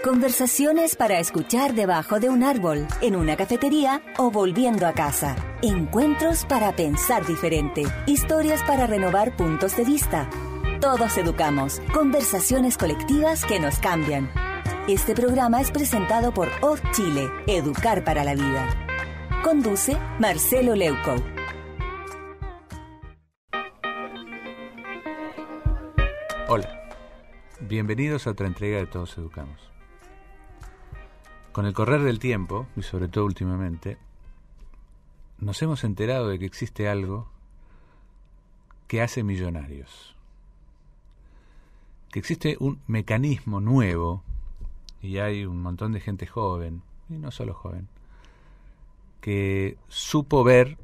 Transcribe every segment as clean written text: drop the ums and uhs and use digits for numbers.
Conversaciones para escuchar debajo de un árbol, en una cafetería o volviendo a casa. Encuentros para pensar diferente. Historias para renovar puntos de vista. Todos educamos. Conversaciones colectivas que nos cambian. Este programa es presentado por OFF Chile, Educar para la Vida. Conduce Marcelo Leuco. Hola, bienvenidos a otra entrega de Todos Educamos. Con el correr del tiempo, y sobre todo últimamente, nos hemos enterado de que existe algo que hace millonarios. Que existe un mecanismo nuevo, y hay un montón de gente joven, y no solo joven, que supo ver,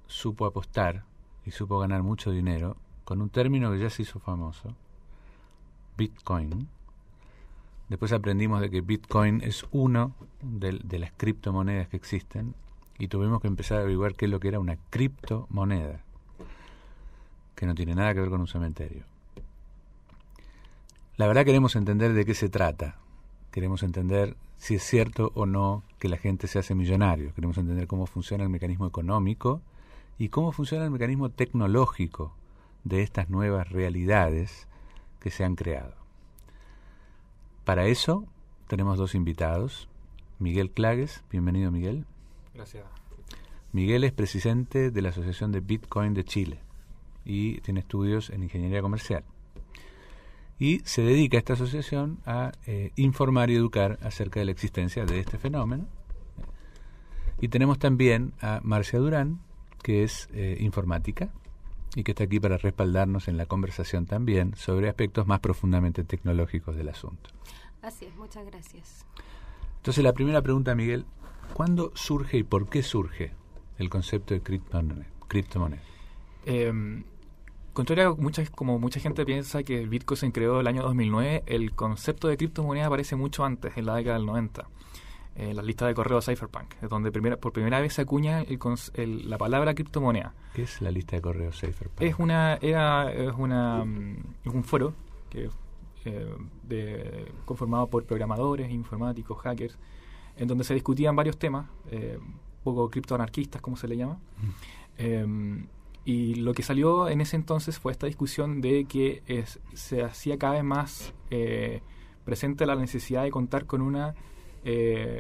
supo apostar y supo ganar mucho dinero con un término que ya se hizo famoso, Bitcoin. Después aprendimos de que Bitcoin es uno de las criptomonedas que existen y tuvimos que empezar a averiguar qué es lo que era una criptomoneda, que no tiene nada que ver con un cementerio. La verdad queremos entender de qué se trata. Queremos entender si es cierto o no que la gente se hace millonario. Queremos entender cómo funciona el mecanismo económico y cómo funciona el mecanismo tecnológico de estas nuevas realidades que se han creado. Para eso tenemos dos invitados. Miguel Clagues, bienvenido Miguel. Gracias. Miguel es presidente de la Asociación de Bitcoin de Chile y tiene estudios en ingeniería comercial. Y se dedica a esta asociación a informar y educar acerca de la existencia de este fenómeno. Y tenemos también a Marcia Durán, que es informática y que está aquí para respaldarnos en la conversación también sobre aspectos más profundamente tecnológicos del asunto. Así es, muchas gracias. Entonces la primera pregunta, Miguel, ¿cuándo surge y por qué surge el concepto de criptomoneda? Contrario a como mucha gente piensa que el Bitcoin se creó el año 2009, el concepto de criptomoneda aparece mucho antes, en la década del 90. La lista de correo Cypherpunk, es donde por primera vez se acuña la palabra criptomoneda. ¿Qué es la lista de correo Cypherpunk? Es un foro que conformado por programadores, informáticos, hackers, en donde se discutían varios temas, un poco criptoanarquistas, como se le llama. Y lo que salió en ese entonces fue esta discusión de que se hacía cada vez más presente la necesidad de contar con una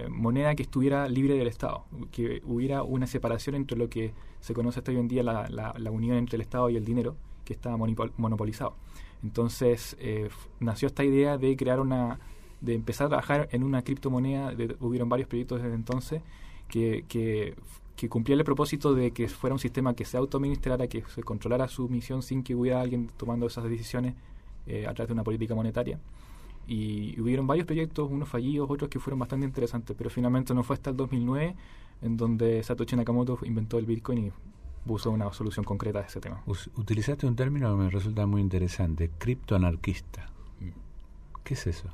moneda que estuviera libre del Estado, que hubiera una separación entre lo que se conoce hasta hoy en día la unión entre el Estado y el dinero, que estaba monopolizado. Entonces nació esta idea de de empezar a trabajar en una criptomoneda. Hubieron varios proyectos desde entonces que cumplía el propósito de que fuera un sistema que se autoadministrara, que se controlara su misión sin que hubiera alguien tomando esas decisiones a través de una política monetaria. Y hubieron varios proyectos, unos fallidos, otros que fueron bastante interesantes, pero finalmente no fue hasta el 2009 en donde Satoshi Nakamoto inventó el Bitcoin y puso una solución concreta a ese tema. Utilizaste un término que me resulta muy interesante, criptoanarquista. ¿Qué es eso?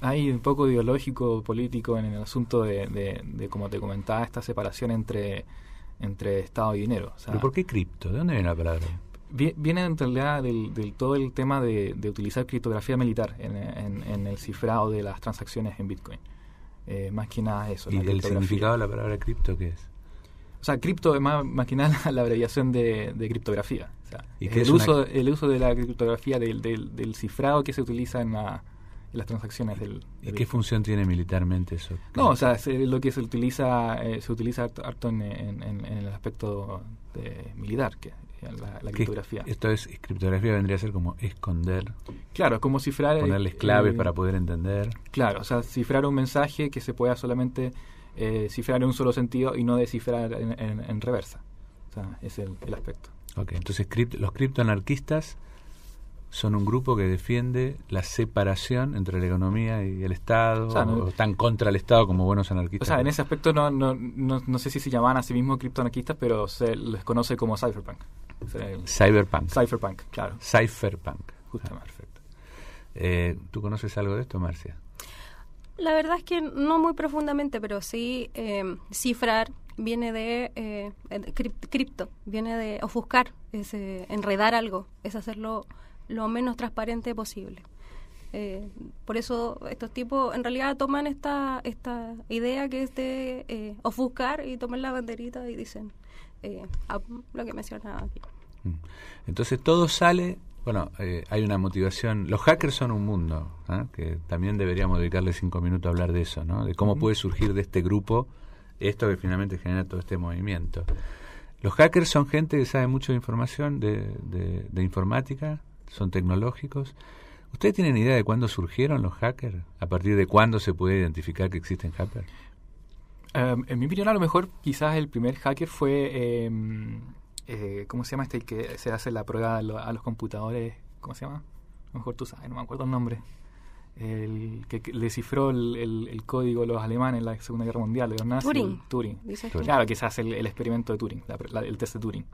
Hay un poco ideológico, político en el asunto de como te comentaba, esta separación entre Estado y dinero. O sea, ¿pero por qué cripto? ¿De dónde viene la palabra? Viene en realidad del todo el tema de utilizar criptografía militar en el cifrado de las transacciones en Bitcoin. Más que nada eso. ¿Y el significado de la palabra cripto qué es? O sea, cripto es más que nada la abreviación de criptografía. O sea, ¿Y el uso de la criptografía del cifrado que se utiliza en las transacciones del ¿Y qué función tiene militarmente eso? No, o sea, lo que se utiliza harto en el aspecto militar, que la criptografía. Esto es, criptografía vendría a ser como esconder. Claro, es como cifrar. Ponerles claves para poder entender. Claro, o sea, cifrar un mensaje que se pueda solamente cifrar en un solo sentido y no descifrar en reversa. O sea, es el aspecto. Ok, entonces los criptoanarquistas son un grupo que defiende la separación entre la economía y el Estado, o están contra el Estado como buenos anarquistas. O sea, en ese aspecto no sé si se llamaban a sí mismos criptoanarquistas, pero se les conoce como cypherpunk. O sea, Cypherpunk, claro. Cypherpunk. Justamente. Perfecto. ¿Tú conoces algo de esto, Marcia? La verdad es que no muy profundamente, pero sí cifrar viene de cripto, viene de ofuscar, es enredar algo, es hacerlo lo menos transparente posible. Por eso estos tipos en realidad toman esta idea que es de ofuscar y toman la banderita y dicen lo que mencionaba aquí. Entonces todo sale, bueno, hay una motivación. Los hackers son un mundo, que también deberíamos dedicarle 5 minutos a hablar de eso, ¿no? De cómo puede surgir de este grupo esto que finalmente genera todo este movimiento. Los hackers son gente que sabe mucho de información, de informática, son tecnológicos. ¿Ustedes tienen idea de cuándo surgieron los hackers? ¿A partir de cuándo se puede identificar que existen hackers? En mi opinión, a lo mejor quizás el primer hacker fue, ¿cómo se llama este que se hace la prueba a los computadores? ¿Cómo se llama? A lo mejor tú sabes, no me acuerdo el nombre. El que descifró el código de los alemanes en la Segunda Guerra Mundial, de los nazis. Turing. Claro, que se hace el experimento de Turing, el test de Turing.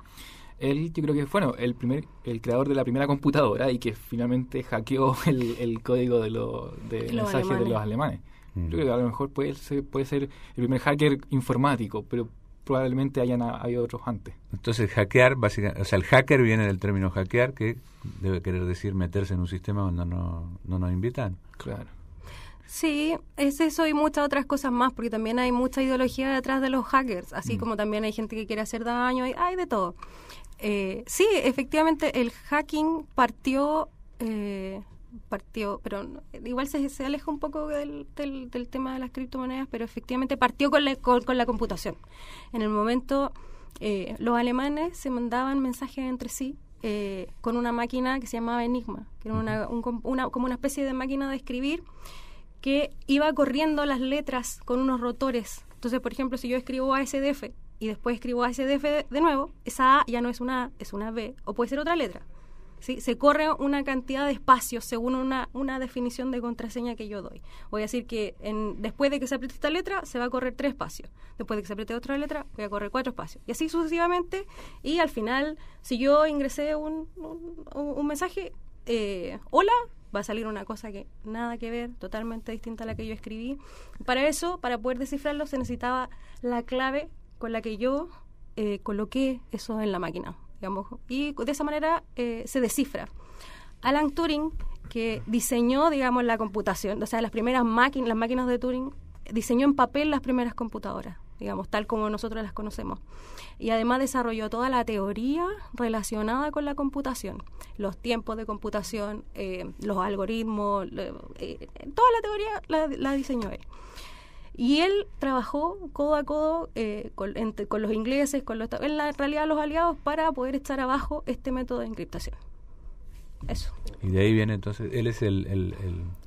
Él, yo creo que fue el creador de la primera computadora y que finalmente hackeó el código de mensajes de los alemanes. Yo creo que a lo mejor puede ser el primer hacker informático, pero probablemente habido otros antes. Entonces hackear, básicamente, o sea, el hacker viene del término hackear, que debe querer decir meterse en un sistema donde no nos invitan. Claro. Sí, es eso y muchas otras cosas más, porque también hay mucha ideología detrás de los hackers, así como también hay gente que quiere hacer daño, hay de todo. Sí, efectivamente el hacking partió, pero igual se aleja un poco del tema de las criptomonedas, pero efectivamente partió con la computación. En el momento, los alemanes se mandaban mensajes entre sí con una máquina que se llamaba Enigma, que era como una especie de máquina de escribir que iba corriendo las letras con unos rotores. Entonces, por ejemplo, si yo escribo ASDF y después escribo ASDF de nuevo, esa A ya no es una A, es una B, o puede ser otra letra. ¿Sí? Se corre una cantidad de espacios según una definición de contraseña que yo doy. Voy a decir que después de que se apriete esta letra, se va a correr 3 espacios. Después de que se apriete otra letra, voy a correr 4 espacios. Y así sucesivamente. Y al final, si yo ingresé un mensaje, hola, va a salir una cosa que nada que ver, totalmente distinta a la que yo escribí. Para eso, para poder descifrarlo, se necesitaba la clave con la que yo coloqué eso en la máquina, digamos, y de esa manera se descifra. Alan Turing, que diseñó, digamos, la computación, o sea, las máquinas de Turing, diseñó en papel las primeras computadoras, digamos, tal como nosotros las conocemos. Y además desarrolló toda la teoría relacionada con la computación, los tiempos de computación, los algoritmos, toda la teoría la diseñó él. Y él trabajó codo a codo con los ingleses, en la realidad los aliados, para poder echar abajo este método de encriptación. Eso. Y de ahí viene entonces, él es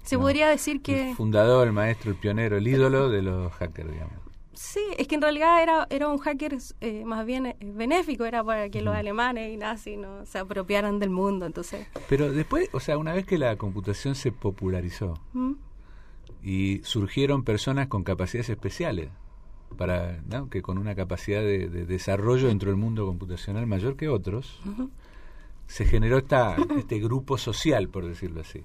se podría decir que... el fundador, el maestro, el pionero, el ídolo de los hackers, digamos. Sí, es que en realidad era un hacker más bien benéfico, era para que los alemanes y nazis no se apropiaran del mundo, entonces... Pero después, o sea, una vez que la computación se popularizó y surgieron personas con capacidades especiales, ¿no? Que con una capacidad de desarrollo dentro del mundo computacional mayor que otros, se generó este grupo social, por decirlo así,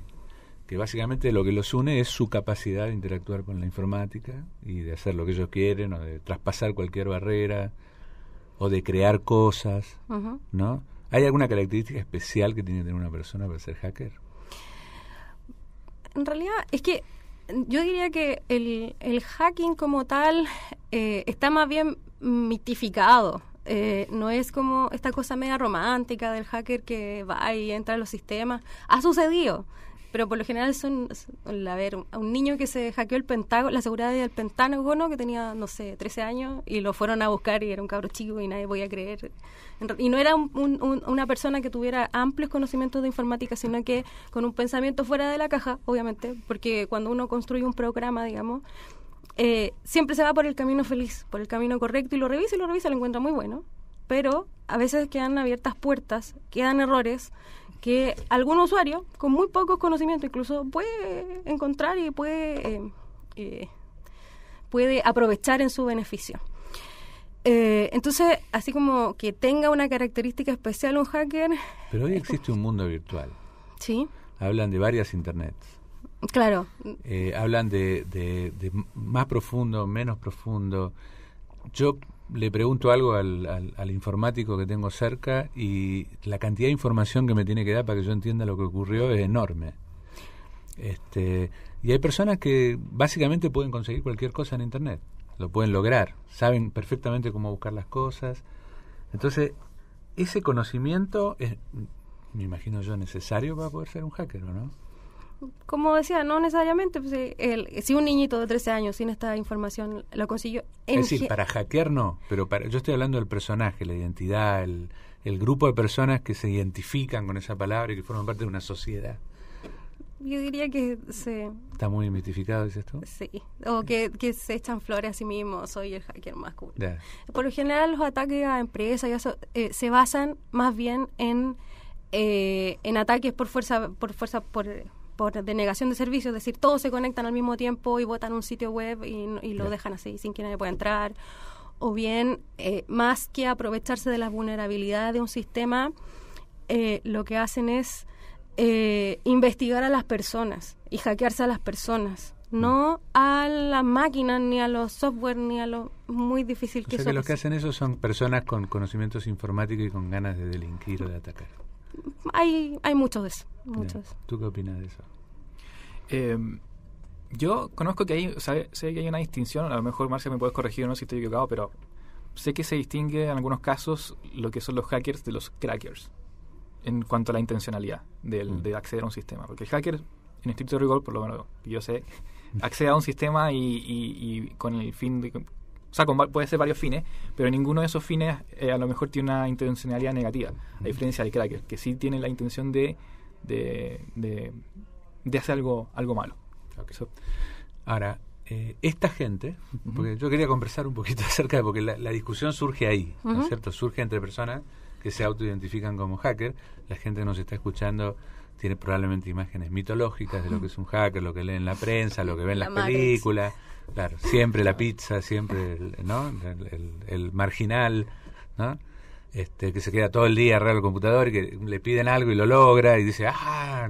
que básicamente lo que los une es su capacidad de interactuar con la informática y de hacer lo que ellos quieren, o de traspasar cualquier barrera, o de crear cosas, ¿no? ¿Hay alguna característica especial que tiene que tener una persona para ser hacker? En realidad, es que yo diría que el hacking como tal está más bien mitificado. No es como esta cosa media romántica del hacker que va y entra a los sistemas. Ha sucedido, pero por lo general a un niño que se hackeó el Pentágono, la seguridad del Pentágono, que tenía, no sé, 13 años, y lo fueron a buscar y era un cabro chico y nadie podía creer. Y no era una persona que tuviera amplios conocimientos de informática, sino que con un pensamiento fuera de la caja, obviamente, porque cuando uno construye un programa, digamos, siempre se va por el camino feliz, por el camino correcto, y lo revisa, lo encuentra muy bueno, pero a veces quedan abiertas puertas, quedan errores que algún usuario con muy pocos conocimientos incluso puede encontrar y puede aprovechar en su beneficio. Entonces, así como que tenga una característica especial un hacker... Pero hoy existe un mundo virtual. Sí. Hablan de varias internets. Claro. Hablan de más profundo, menos profundo. Yo le pregunto algo al informático que tengo cerca y la cantidad de información que me tiene que dar para que yo entienda lo que ocurrió es enorme. Y hay personas que básicamente pueden conseguir cualquier cosa en Internet, lo pueden lograr, saben perfectamente cómo buscar las cosas. Entonces, ese conocimiento es, me imagino yo, necesario para poder ser un hacker, ¿o no? Como decía, no necesariamente. Pues, si un niñito de 13 años sin esta información lo consiguió... Es decir, para hackear no, pero yo estoy hablando del personaje, la identidad, el grupo de personas que se identifican con esa palabra y que forman parte de una sociedad. Yo diría que ¿Está muy mitificado, dices tú? Sí, o que se echan flores a sí mismos, soy el hacker más cool. Yeah. Por lo general los ataques a empresas y eso, se basan más bien en ataques por denegación de servicios, es decir, todos se conectan al mismo tiempo y botan un sitio web y lo dejan así, sin que nadie pueda entrar. O bien, más que aprovecharse de las vulnerabilidades de un sistema, lo que hacen es investigar a las personas y hackearse a las personas, no a las máquinas, ni a los software, ni a lo muy difícil que eso. O sea que los que hacen eso son personas con conocimientos informáticos y con ganas de delinquir o de atacar. Hay muchos de eso. ¿Tú qué opinas de eso? Yo conozco que sé que hay una distinción, a lo mejor Marcia me puedes corregir o no si estoy equivocado, pero sé que se distingue en algunos casos lo que son los hackers de los crackers en cuanto a la intencionalidad de acceder a un sistema, porque el hacker en estricto rigor, por lo menos yo sé, accede a un sistema y con el fin de... O sea, puede ser varios fines, pero ninguno de esos fines a lo mejor tiene una intencionalidad negativa, a diferencia del cracker, que sí tiene la intención de hacer algo malo. Okay. Ahora, esta gente, porque yo quería conversar un poquito acerca de, porque la discusión surge ahí, ¿no es cierto? Surge entre personas que se autoidentifican como hacker. La gente que nos está escuchando tiene probablemente imágenes mitológicas de lo que es un hacker, lo que lee en la prensa, lo que ve en las películas. Claro, siempre la pizza, siempre el marginal, ¿no? Que se queda todo el día arriba del computador y que le piden algo y lo logra y dice,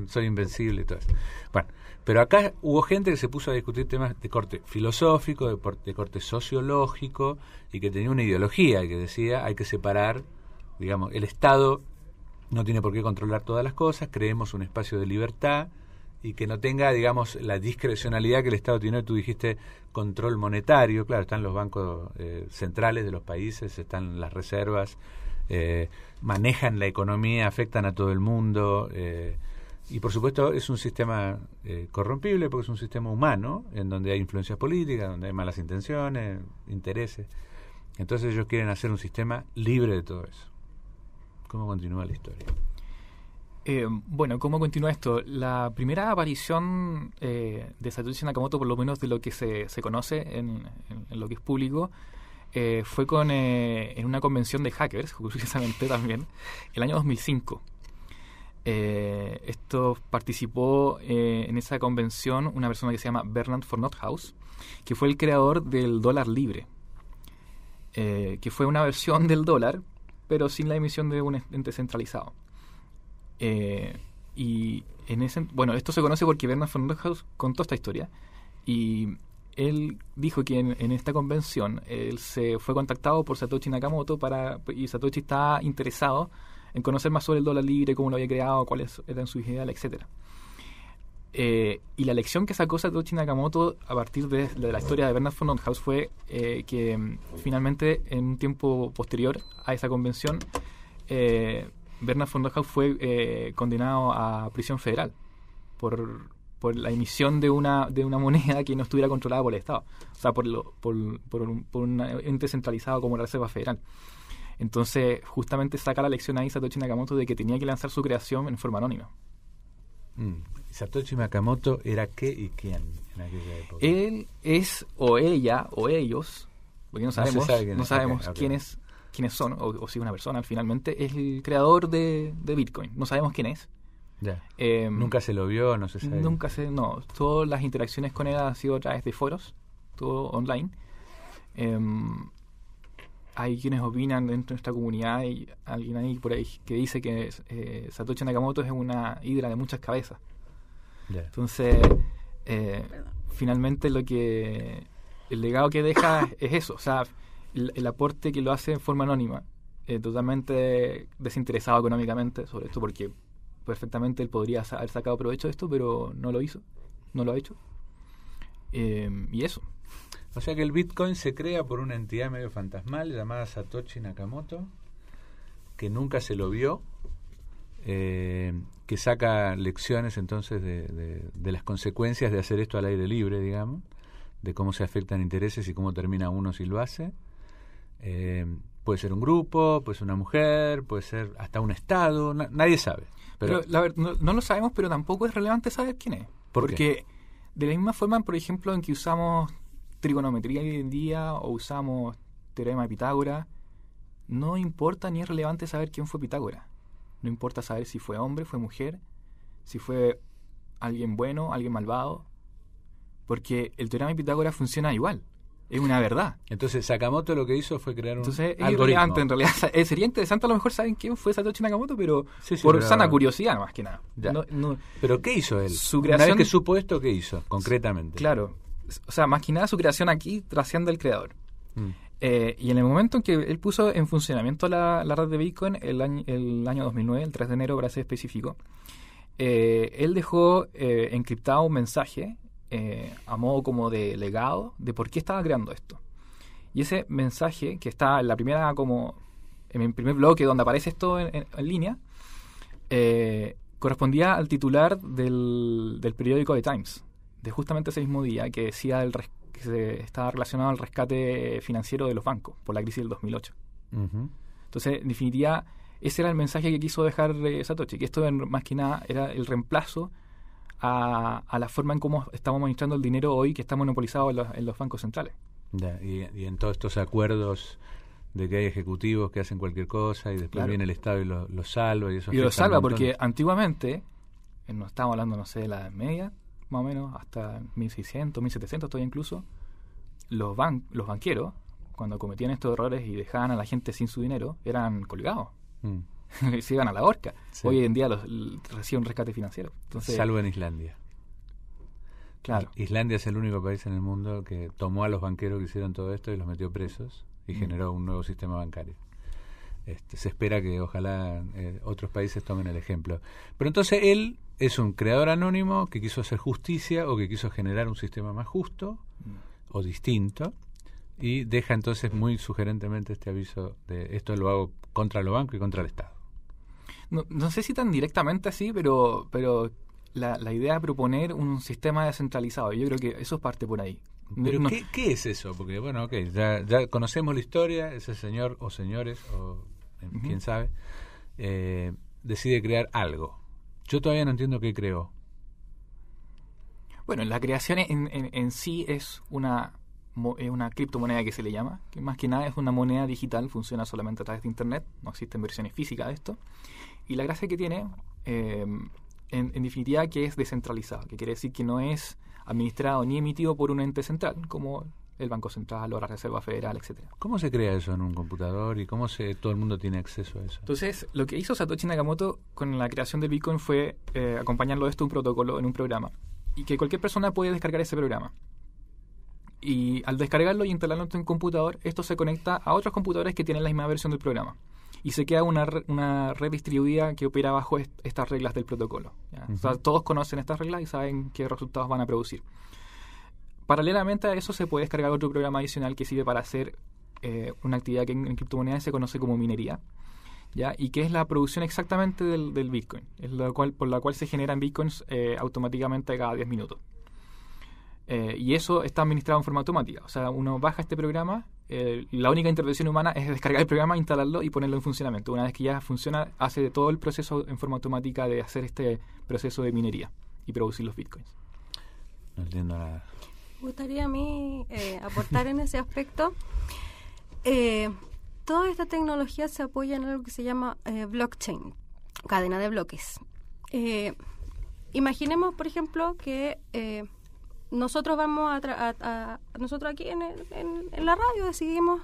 soy invencible y todo eso. Bueno, pero acá hubo gente que se puso a discutir temas de corte filosófico, de corte sociológico, y que tenía una ideología que decía, hay que separar, digamos, el Estado no tiene por qué controlar todas las cosas, creemos un espacio de libertad y que no tenga, digamos, la discrecionalidad que el Estado tiene. Tú dijiste control monetario, claro, están los bancos centrales de los países, están las reservas, manejan la economía, afectan a todo el mundo, y por supuesto es un sistema corrompible porque es un sistema humano en donde hay influencias políticas, donde hay malas intenciones, intereses. Entonces ellos quieren hacer un sistema libre de todo eso. ¿Cómo continúa la historia? Bueno, ¿cómo continúa esto? La primera aparición de Satoshi Nakamoto, por lo menos de lo que se conoce en lo que es público, fue en una convención de hackers, curiosamente también, el año 2005. Esto participó en esa convención una persona que se llama Bernard von Nothaus, que fue el creador del dólar libre, que fue una versión del dólar, pero sin la emisión de un ente centralizado. Y esto se conoce porque Bernard von Nothaus contó esta historia, y él dijo que en esta convención él se fue contactado por Satoshi Nakamoto y Satoshi estaba interesado en conocer más sobre el dólar libre, cómo lo había creado, cuáles eran sus ideales, etcétera. Y la lección que sacó Satoshi Nakamoto a partir de la historia de Bernard von Nothaus fue que finalmente, en un tiempo posterior a esa convención, Bernard von Nothaus fue condenado a prisión federal por la emisión de una moneda que no estuviera controlada por el Estado, o sea, por un ente centralizado como la Reserva Federal. Entonces, justamente saca la lección ahí Satoshi Nakamoto de que tenía que lanzar su creación en forma anónima. ¿Satoshi Nakamoto era qué y quién en aquella época? Él es, o ella, o ellos, porque no sabemos quiénes son, o si una persona finalmente, es el creador de Bitcoin. No sabemos quién es. Ya. Nunca se lo vio, no se sabe. No. Todas las interacciones con él han sido a través de foros, todo online. Hay quienes opinan dentro de esta comunidad, y alguien ahí por ahí que dice que Satoshi Nakamoto es una hidra de muchas cabezas. Yeah. Entonces, finalmente el legado que deja es eso, o sea, el aporte que lo hace en forma anónima, totalmente desinteresado económicamente, sobre esto porque perfectamente él podría haber sacado provecho de esto, pero no lo hizo, no lo ha hecho. Y eso. O sea que el Bitcoin se crea por una entidad medio fantasmal llamada Satoshi Nakamoto, que nunca se lo vio, que saca lecciones entonces de las consecuencias de hacer esto al aire libre, digamos, de cómo se afectan intereses y cómo termina uno si lo hace. Puede ser un grupo, puede ser una mujer, puede ser hasta un estado, nadie sabe. Pero no lo sabemos, pero tampoco es relevante saber quién es. Porque de la misma forma, por ejemplo, en que usamos trigonometría hoy en día o usamos teorema de Pitágoras, no importa ni es relevante saber quién fue Pitágoras. No importa saber si fue hombre, fue mujer, si fue alguien bueno, alguien malvado, porque el teorema de Pitágoras funciona igual. Es una verdad. Entonces Sakamoto lo que hizo fue crear un algoritmo. algoritmo. En realidad sería interesante a lo mejor saber quién fue Satoshi Nakamoto, pero pero sana curiosidad más que nada. ¿Pero qué hizo él? Su creación, una vez que supo esto, ¿qué hizo concretamente? Claro. O sea, más que nada su creación aquí trasciende al creador. Y en el momento en que él puso en funcionamiento la red de Bitcoin, el año 2009, el 3 de enero para ser específico, él dejó encriptado un mensaje a modo como de legado de por qué estaba creando esto. Y ese mensaje, que está en la primera, como en el primer bloque donde aparece esto en línea, correspondía al titular del periódico The Times, de justamente ese mismo día, que decía que se estaba relacionado al rescate financiero de los bancos por la crisis del 2008. Entonces, en definitiva, ese era el mensaje que quiso dejar Satoshi, que esto más que nada era el reemplazo a la forma en cómo estamos administrando el dinero hoy, que está monopolizado en los bancos centrales. Y en todos estos acuerdos de que hay ejecutivos que hacen cualquier cosa y después viene el Estado y los salva. Y lo salva porque antiguamente, no estábamos hablando, no sé, de la Edad Media, más o menos, hasta 1600, 1700 todavía incluso, los banqueros, cuando cometían estos errores y dejaban a la gente sin su dinero, eran colgados. Se iban a la horca. Sí. Hoy en día reciben un rescate financiero. Entonces, salvo en Islandia. Claro. Islandia es el único país en el mundo que tomó a los banqueros que hicieron todo esto y los metió presos y generó un nuevo sistema bancario. Se espera que ojalá otros países tomen el ejemplo. Pero entonces él es un creador anónimo que quiso hacer justicia o que quiso generar un sistema más justo o distinto, y deja entonces muy sugerentemente este aviso de esto lo hago contra los bancos y contra el Estado. No sé si tan directamente así, pero la idea de proponer un sistema descentralizado, yo creo que eso parte por ahí. ¿Pero qué es eso? Porque, bueno, ya conocemos la historia, ese señor o señores, o quién sabe, decide crear algo. Yo todavía no entiendo qué creó. Bueno, la creación en sí es una criptomoneda que se le llama, que más que nada es una moneda digital, funciona solamente a través de Internet, no existen versiones físicas de esto. Y la gracia que tiene, en definitiva, que es descentralizado, que quiere decir que no es administrado ni emitido por un ente central, como el Banco Central o la Reserva Federal, etcétera. ¿Cómo se crea eso en un computador y cómo todo el mundo tiene acceso a eso? Entonces, lo que hizo Satoshi Nakamoto con la creación del Bitcoin fue acompañarlo de esto un protocolo en un programa, y que cualquier persona puede descargar ese programa. Y al descargarlo y instalarlo en un computador, esto se conecta a otros computadores que tienen la misma versión del programa. Y se queda una red distribuida que opera bajo estas reglas del protocolo. O sea, todos conocen estas reglas y saben qué resultados van a producir. Paralelamente a eso se puede descargar otro programa adicional que sirve para hacer una actividad que en criptomonedas se conoce como minería, ¿ya? Y que es la producción exactamente del Bitcoin, es por la cual se generan Bitcoins automáticamente cada 10 minutos. Y eso está administrado en forma automática. O sea, uno baja este programa, la única intervención humana es descargar el programa, instalarlo y ponerlo en funcionamiento. Una vez que ya funciona, hace todo el proceso en forma automática de hacer este proceso de minería y producir los Bitcoins. No entiendo nada. Me gustaría a mí aportar en ese aspecto. Toda esta tecnología se apoya en algo que se llama blockchain, cadena de bloques. Imaginemos, por ejemplo, que nosotros vamos nosotros aquí en la radio decidimos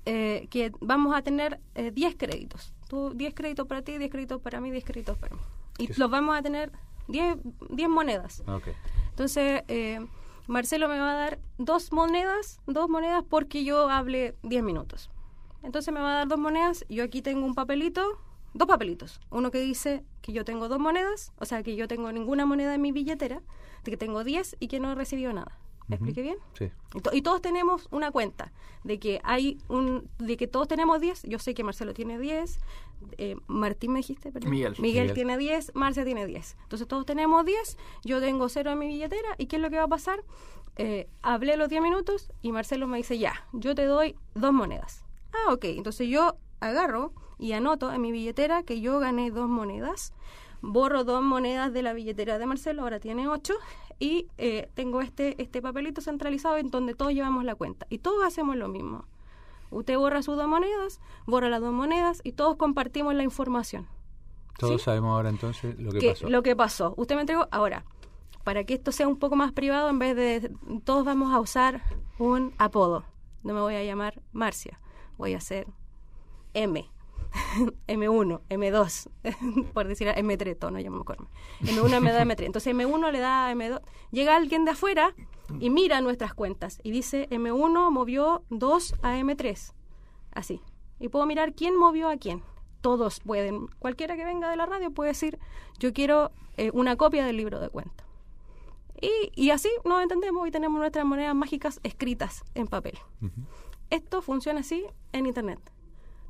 que vamos a tener 10 créditos. 10 créditos para ti, 10 créditos para mí, 10 créditos para mí. Y los vamos a tener 10 monedas. Okay. Entonces, Marcelo me va a dar dos monedas porque yo hable 10 minutos. Entonces me va a dar 2 monedas. Yo aquí tengo un papelito 2 papelitos. Uno que dice que yo tengo 2 monedas, o sea, que yo tengo ninguna moneda en mi billetera, de que tengo 10 y que no he recibido nada. ¿Me expliqué bien? Sí. Y todos tenemos una cuenta de que de que todos tenemos 10. Yo sé que Marcelo tiene 10, Martín me dijiste, perdón. Miguel tiene 10, Marcia tiene 10. Entonces todos tenemos 10, yo tengo 0 en mi billetera, ¿y qué es lo que va a pasar? Hablé los 10 minutos y Marcelo me dice, ya, yo te doy 2 monedas. Ah, ok, entonces yo agarro y anoto en mi billetera que yo gané 2 monedas, borro 2 monedas de la billetera de Marcelo, ahora tiene 8, y tengo este papelito centralizado en donde todos llevamos la cuenta. Y todos hacemos lo mismo. Usted borra sus 2 monedas, borra las 2 monedas y todos compartimos la información. Todos sabemos ahora entonces lo que pasó. Lo que pasó. Usted me entregó. Ahora, para que esto sea un poco más privado, en vez de todos vamos a usar un apodo. No me voy a llamar Marcia, voy a hacer M. M1, M2, por decir M3, todo, no yo me acuerdo. M1, M2, M3. Entonces M1 le da a M2. Llega alguien de afuera y mira nuestras cuentas y dice M1 movió 2 a M3. Así. Y puedo mirar quién movió a quién. Todos pueden, cualquiera que venga de la radio puede decir, yo quiero una copia del libro de cuentas. Y así nos entendemos y tenemos nuestras monedas mágicas escritas en papel. Esto funciona así en Internet.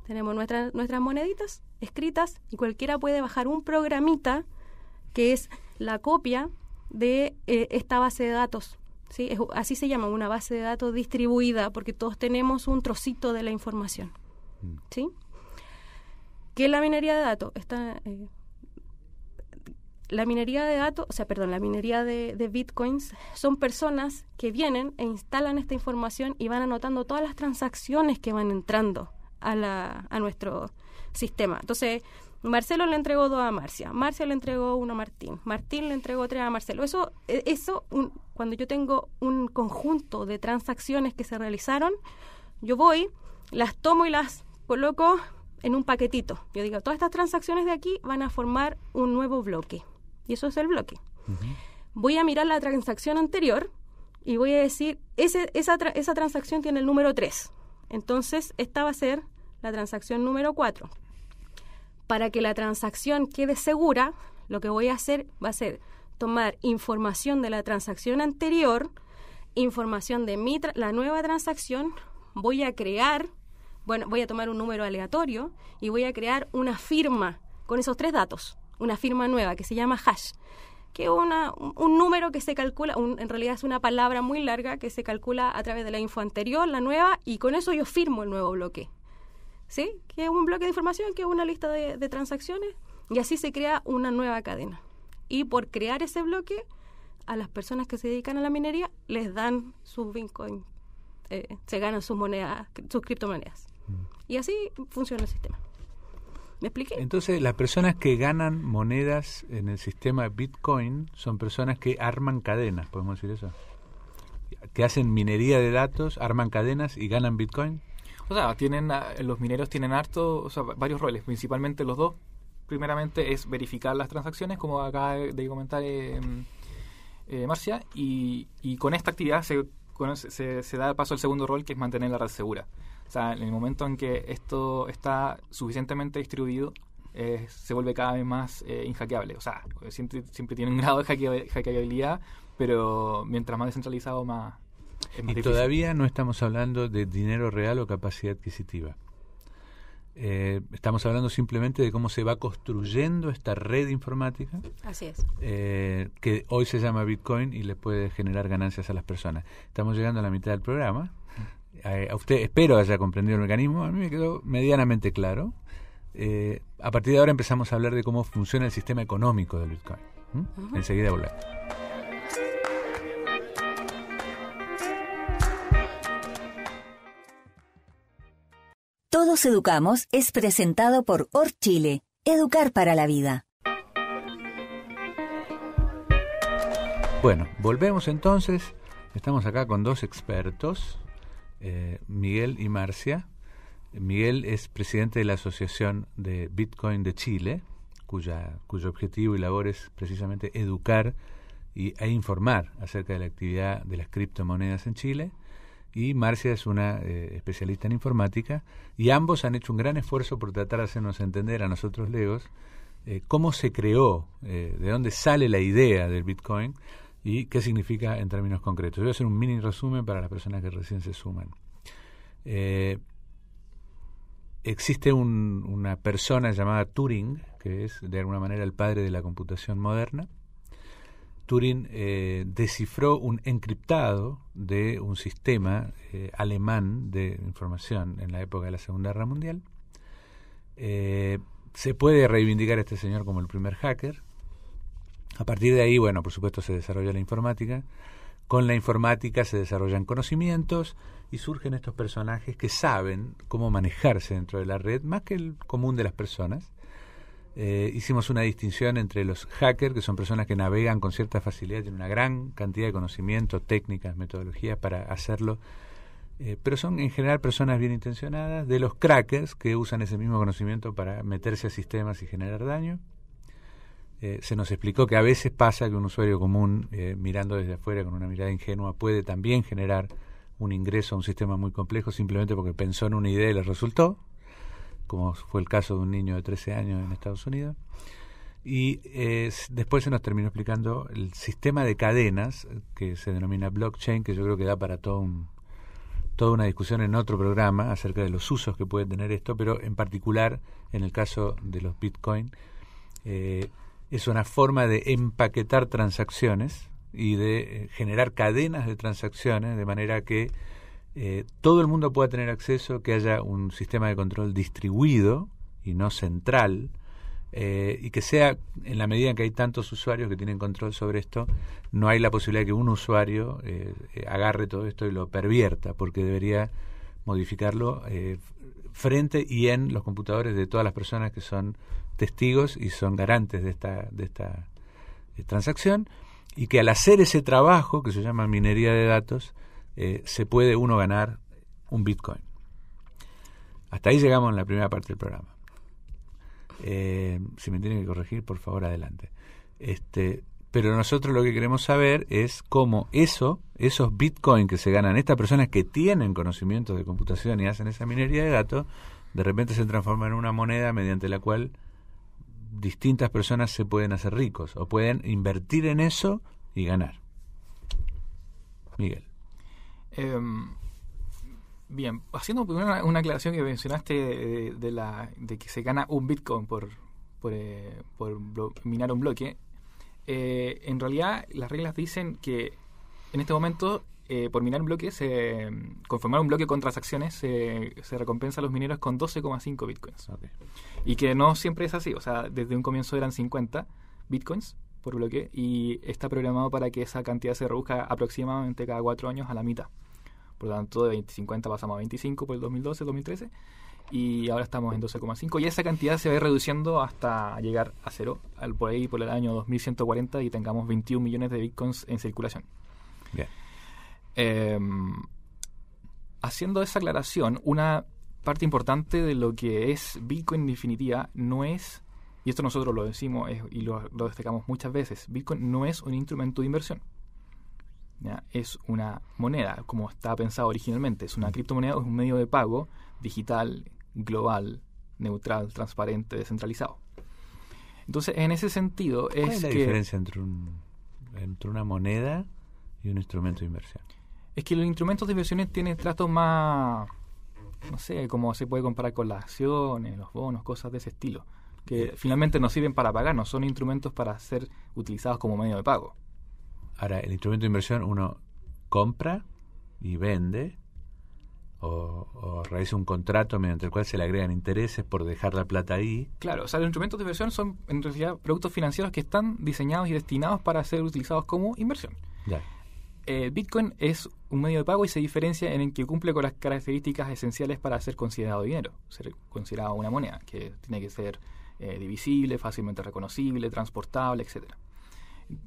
Tenemos nuestras moneditas escritas y cualquiera puede bajar un programita que es la copia de esta base de datos. ¿Sí? Así se llama, una base de datos distribuida, porque todos tenemos un trocito de la información. ¿Sí? ¿Qué es la minería de datos? La minería de datos, la minería de bitcoins son personas que vienen e instalan esta información y van anotando todas las transacciones que van entrando a nuestro sistema. Entonces, Marcelo le entregó 2 a Marcia le entregó 1 a Martín le entregó 3 a Marcelo. Cuando yo tengo un conjunto de transacciones que se realizaron, yo voy, las tomo y las coloco en un paquetito. Yo digo, todas estas transacciones de aquí van a formar un nuevo bloque. Y eso es el bloque. Voy a mirar la transacción anterior y voy a decir, esa transacción tiene el número 3. Entonces, esta va a ser la transacción número 4. Para que la transacción quede segura, lo que voy a hacer va a ser tomar información de la transacción anterior, información de la nueva transacción, voy a tomar un número aleatorio y voy a crear una firma con esos 3 datos, una firma nueva que se llama hash, que es un número que se calcula, en realidad es una palabra muy larga que se calcula a través de la info anterior, la nueva, y con eso yo firmo el nuevo bloque. ¿Sí? Que es un bloque de información, que es una lista de transacciones, y así se crea una nueva cadena. Y por crear ese bloque, a las personas que se dedican a la minería les dan sus Bitcoin, se ganan sus monedas, sus criptomonedas. Y así funciona el sistema. ¿Me expliqué? Entonces, las personas que ganan monedas en el sistema Bitcoin son personas que arman cadenas, ¿podemos decir eso? Que hacen minería de datos, arman cadenas y ganan Bitcoin. O sea, los mineros tienen varios roles, principalmente los 2. Primeramente es verificar las transacciones, como acaba de comentar Marcia, y con esta actividad se da paso al segundo rol, que es mantener la red segura. O sea, en el momento en que esto está suficientemente distribuido, se vuelve cada vez más inhackeable. O sea, siempre tiene un grado de hackeabilidad, pero mientras más descentralizado, más es más y difícil. Todavía no estamos hablando de dinero real o capacidad adquisitiva. Estamos hablando simplemente de cómo se va construyendo esta red informática. Así es. Que hoy se llama Bitcoin y le puede generar ganancias a las personas. Estamos llegando a la mitad del programa. A usted espero haya comprendido el mecanismo. A mí me quedó medianamente claro. A partir de ahora empezamos a hablar de cómo funciona el sistema económico del Bitcoin. Enseguida volvemos. Todos Educamos es presentado por ORChile. Educar para la vida. Bueno, volvemos entonces. Estamos acá con 2 expertos, Miguel y Marcia. Miguel es presidente de la Asociación de Bitcoin de Chile, cuyo objetivo y labor es precisamente educar e informar acerca de la actividad de las criptomonedas en Chile. y Marcia es una especialista en informática, y ambos han hecho un gran esfuerzo por tratar de hacernos entender a nosotros legos cómo se creó, de dónde sale la idea del Bitcoin y qué significa en términos concretos. Voy a hacer un mini resumen para las personas que recién se suman. Existe una persona llamada Turing, que es de alguna manera el padre de la computación moderna. Turing descifró un encriptado de un sistema alemán de información en la época de la Segunda Guerra Mundial. Se puede reivindicar a este señor como el primer hacker. A partir de ahí, bueno, por supuesto se desarrolla la informática. Con la informática se desarrollan conocimientos y surgen estos personajes que saben cómo manejarse dentro de la red, más que el común de las personas. Hicimos una distinción entre los hackers, que son personas que navegan con cierta facilidad, tienen una gran cantidad de conocimientos, técnicas, metodologías para hacerlo, pero son en general personas bien intencionadas, de los crackers, que usan ese mismo conocimiento para meterse a sistemas y generar daño. Se nos explicó que a veces pasa que un usuario común, mirando desde afuera con una mirada ingenua, puede también generar un ingreso a un sistema muy complejo simplemente porque pensó en una idea y le resultó, como fue el caso de un niño de 13 años en Estados Unidos. Y después se nos terminó explicando el sistema de cadenas que se denomina blockchain, que yo creo que da para toda una discusión en otro programa acerca de los usos que puede tener esto, pero en particular en el caso de los Bitcoin, es una forma de empaquetar transacciones y de generar cadenas de transacciones de manera que todo el mundo pueda tener acceso, que haya un sistema de control distribuido y no central, y que sea, en la medida en que hay tantos usuarios que tienen control sobre esto, no hay la posibilidad de que un usuario agarre todo esto y lo pervierta, porque debería modificarlo frente y en los computadores de todas las personas que son testigos y son garantes de esta transacción, y que al hacer ese trabajo, que se llama minería de datos, se puede uno ganar un Bitcoin. Hasta ahí llegamos en la primera parte del programa. Si me tienen que corregir, por favor, adelante. Pero nosotros lo que queremos saber es cómo esos Bitcoin que se ganan estas personas que tienen conocimientos de computación y hacen esa minería de datos, de repente se transforman en una moneda mediante la cual distintas personas se pueden hacer ricos o pueden invertir en eso y ganar. Miguel. Bien, haciendo primero una aclaración que mencionaste de que se gana un Bitcoin por minar un bloque. En realidad las reglas dicen que en este momento por minar un bloque, conformar un bloque con transacciones, se recompensa a los mineros con 12,5 Bitcoins. Okay. Y que no siempre es así, o sea, desde un comienzo eran 50 Bitcoins por bloque y está programado para que esa cantidad se reduzca aproximadamente cada 4 años a la mitad. Por lo tanto, de 50 pasamos a 25 por el 2012, 2013 y ahora estamos en 12,5 y esa cantidad se va a ir reduciendo hasta llegar a cero por ahí por el año 2140 y tengamos 21 millones de Bitcoins en circulación. Bien. Haciendo esa aclaración, una parte importante de lo que es Bitcoin en definitiva no es, y esto nosotros lo decimos y lo destacamos muchas veces, Bitcoin no es un instrumento de inversión. ¿Ya? Es una moneda, como estaba pensado originalmente. Es una criptomoneda, es un medio de pago digital, global, neutral, transparente, descentralizado. Entonces, en ese sentido ¿Cuál es la diferencia entre una moneda y un instrumento de inversión? Es que los instrumentos de inversión tienen tratos más, no sé, como se puede comparar con las acciones, los bonos, cosas de ese estilo, que finalmente no sirven para pagar, no son instrumentos para ser utilizados como medio de pago. Ahora, el instrumento de inversión uno compra y vende o realiza un contrato mediante el cual se le agregan intereses por dejar la plata ahí. Claro, o sea, los instrumentos de inversión son en realidad productos financieros que están diseñados y destinados para ser utilizados como inversión. Ya. Bitcoin es un medio de pago y se diferencia en el que cumple con las características esenciales para ser considerado dinero, ser considerado una moneda, que tiene que ser divisible, fácilmente reconocible, transportable, etcétera.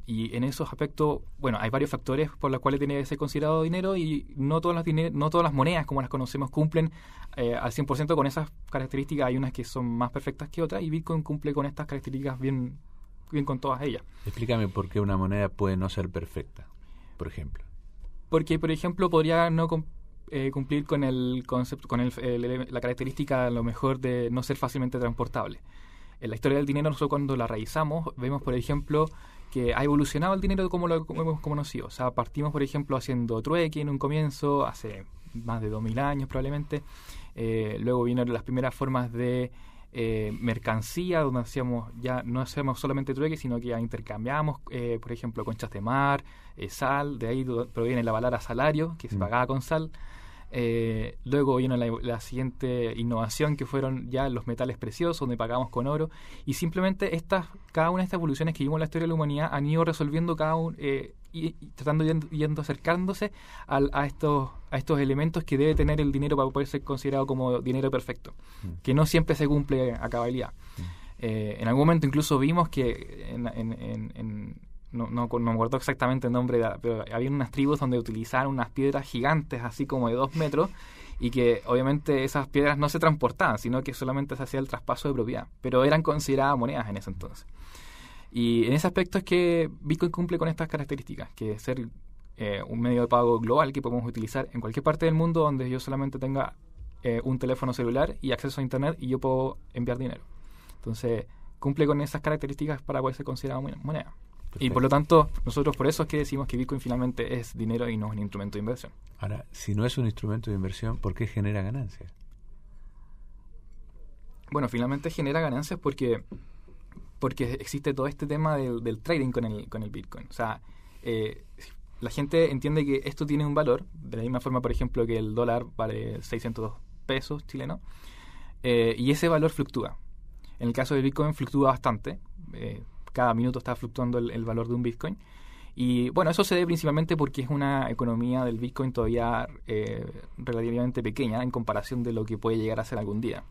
Y en esos aspectos, bueno, hay varios factores por los cuales tiene que ser considerado dinero y no todas las monedas como las conocemos cumplen al 100% con esas características. Hay unas que son más perfectas que otras y Bitcoin cumple con estas características bien con todas ellas. Explícame por qué una moneda puede no ser perfecta, por ejemplo. Porque, por ejemplo, podría no cumplir con el concepto, con la característica a lo mejor de no ser fácilmente transportable. En la historia del dinero, nosotros cuando la revisamos, vemos, por ejemplo, que ha evolucionado el dinero como lo hemos conocido. O sea, partimos, por ejemplo, haciendo trueque en un comienzo, hace más de 2000 años probablemente. Luego vinieron las primeras formas de mercancía, donde no hacíamos solamente trueque, sino que ya intercambiábamos, por ejemplo, conchas de mar, sal, de ahí proviene la palabra salario, que se pagaba con sal. Luego vino la siguiente innovación, que fueron ya los metales preciosos, donde pagamos con oro, y simplemente cada una de estas evoluciones que vimos en la historia de la humanidad han ido resolviendo y tratando yendo acercándose a estos elementos que debe tener el dinero para poder ser considerado como dinero perfecto, que no siempre se cumple a cabalidad. En algún momento incluso vimos que no me acuerdo exactamente el nombre, pero había unas tribus donde utilizaban unas piedras gigantes, así como de 2 metros, y que obviamente esas piedras no se transportaban, sino que solamente se hacía el traspaso de propiedad, pero eran consideradas monedas en ese entonces. Y en ese aspecto es que Bitcoin cumple con estas características, que es ser un medio de pago global que podemos utilizar en cualquier parte del mundo donde yo solamente tenga un teléfono celular y acceso a Internet, y yo puedo enviar dinero. Entonces, cumple con esas características para poder ser considerado moneda. Perfecto. Y por lo tanto, nosotros por eso es que decimos que Bitcoin finalmente es dinero y no es un instrumento de inversión. Ahora, si no es un instrumento de inversión, ¿por qué genera ganancias? Bueno, finalmente genera ganancias porque existe todo este tema del trading con el Bitcoin. O sea, la gente entiende que esto tiene un valor, de la misma forma, por ejemplo, que el dólar vale 600 pesos chilenos, y ese valor fluctúa. En el caso del Bitcoin fluctúa bastante. Cada minuto está fluctuando el valor de un Bitcoin. Y bueno, eso se debe principalmente porque es una economía del Bitcoin todavía relativamente pequeña en comparación de lo que puede llegar a ser algún día.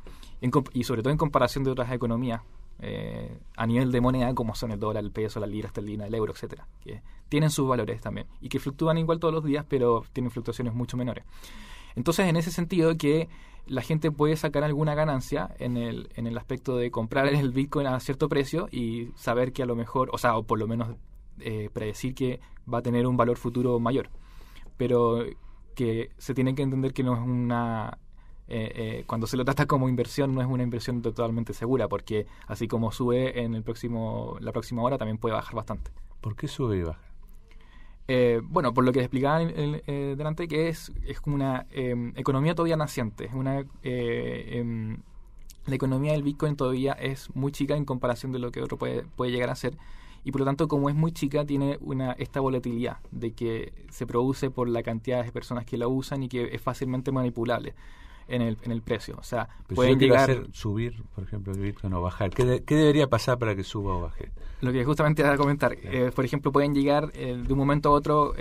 Y sobre todo en comparación de otras economías a nivel de moneda, como son el dólar, el peso, la libra esterlina, el euro, etcétera, que tienen sus valores también y que fluctúan igual todos los días, pero tienen fluctuaciones mucho menores. Entonces, en ese sentido, que la gente puede sacar alguna ganancia en el aspecto de comprar el Bitcoin a cierto precio y saber que a lo mejor, o por lo menos predecir que va a tener un valor futuro mayor. Pero que se tiene que entender que no es una... cuando se lo trata como inversión, no es una inversión totalmente segura, porque así como sube en la próxima hora, también puede bajar bastante. ¿Por qué sube y baja? Bueno, por lo que explicaba delante, que es como una economía todavía naciente. Es la economía del Bitcoin todavía es muy chica en comparación de lo que otro puede llegar a ser. Y por lo tanto, como es muy chica, tiene esta volatilidad de que se produce por la cantidad de personas que la usan y que es fácilmente manipulable en el precio. O sea, pueden llegar... hacer subir, por ejemplo, el Bitcoin o bajar. ¿Qué debería pasar para que suba o baje? Lo que justamente iba a comentar. Por ejemplo, pueden llegar de un momento a otro